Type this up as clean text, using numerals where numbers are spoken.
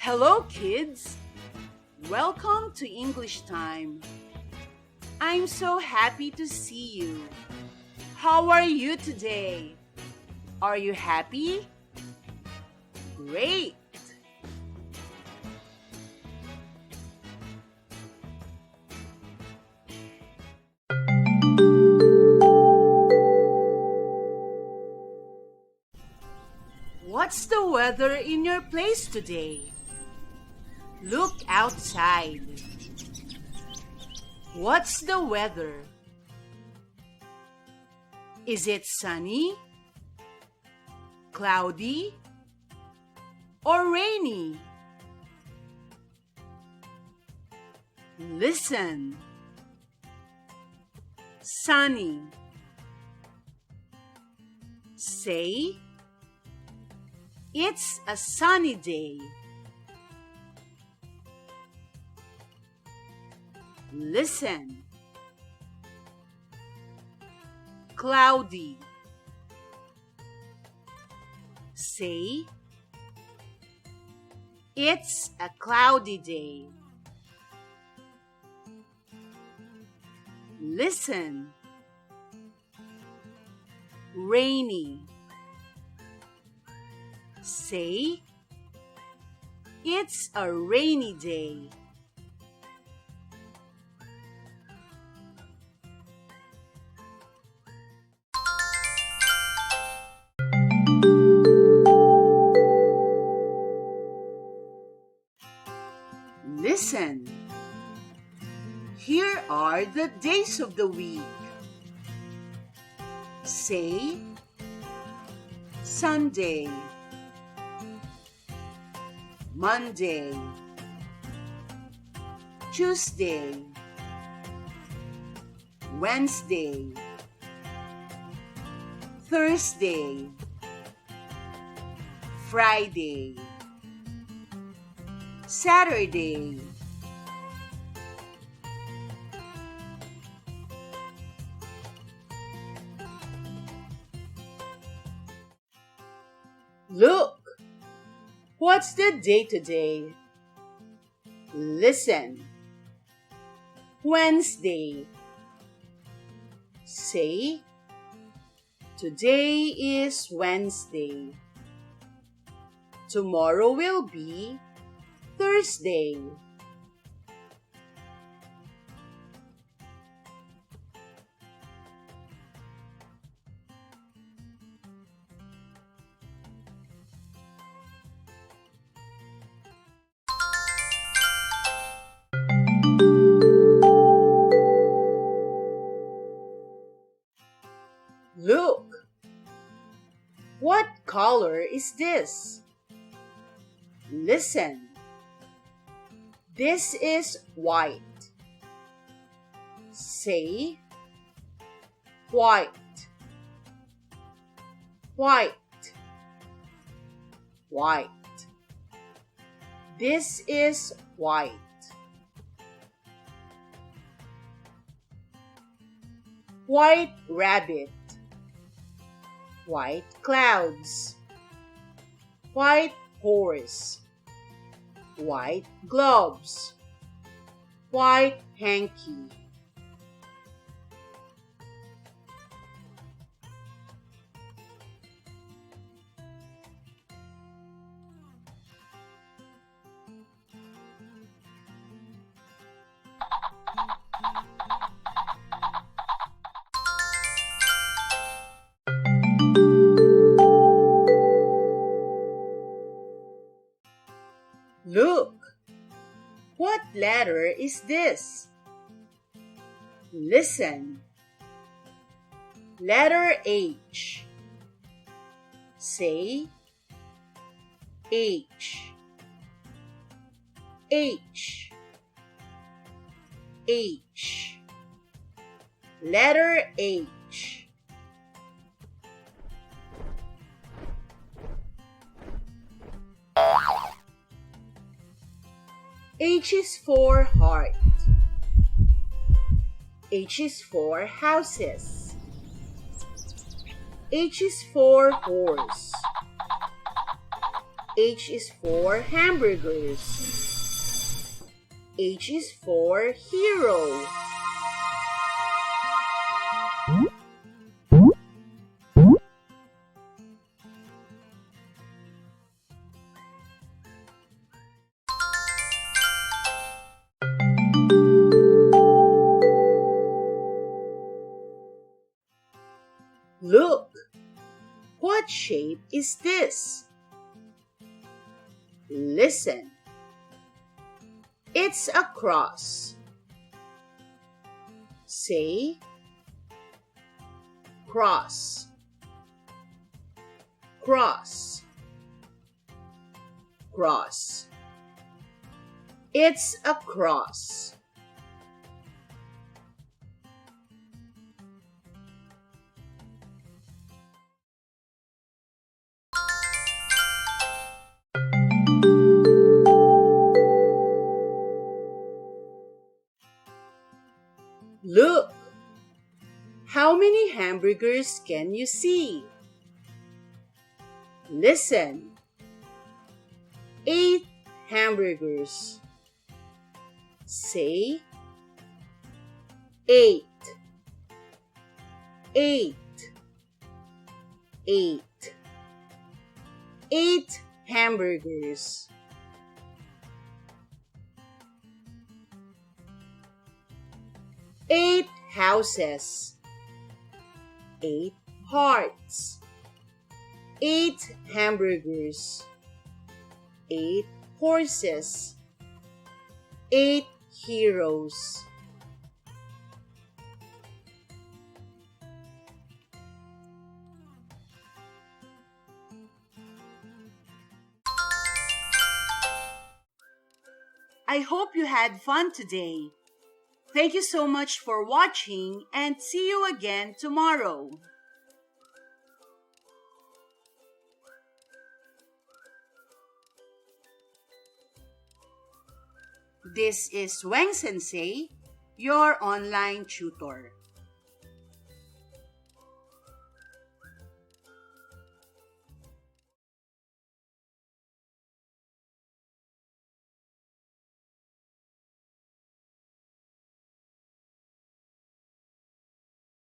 Hello, kids! Welcome to English Time. I'm so happy to see you. How are you today? Are you happy? Great! What's the weather in your place today? Look outside. What's the weather? Is it sunny, cloudy, or rainy? Listen. Sunny. Say, it's a sunny day. Listen. Cloudy. Say, it's a cloudy day. Listen. Rainy. Say, it's a rainy day. Listen. Here are the days of the week. Say, Sunday, Monday, Tuesday, Wednesday, Thursday, Friday, Saturday. Look! What's the day today? Listen. Wednesday. Say, today is Wednesday. Tomorrow will be Thursday. Look! What color is this? Listen. This is white. Say, white, white, white. This is white. White rabbit. White clouds. White horse. White gloves. White hanky. Look! What letter is this? Listen. Letter H. Say, H. H. H. Letter H. H is for heart. H is for houses. H is for horse. H is for hamburgers. H is for hero. Look, what shape is this? Listen. It's a cross. Say cross, cross, cross. It's a cross. Look, how many hamburgers can you see? Listen. 8 hamburgers. Say 8, 8, 8. 8 hamburgers. 8 houses. 8 hearts. 8 hamburgers. 8 horses. 8 heroes. I hope you had fun today. Thank you so much for watching and see you again tomorrow. This is Wang Sensei, your online tutor.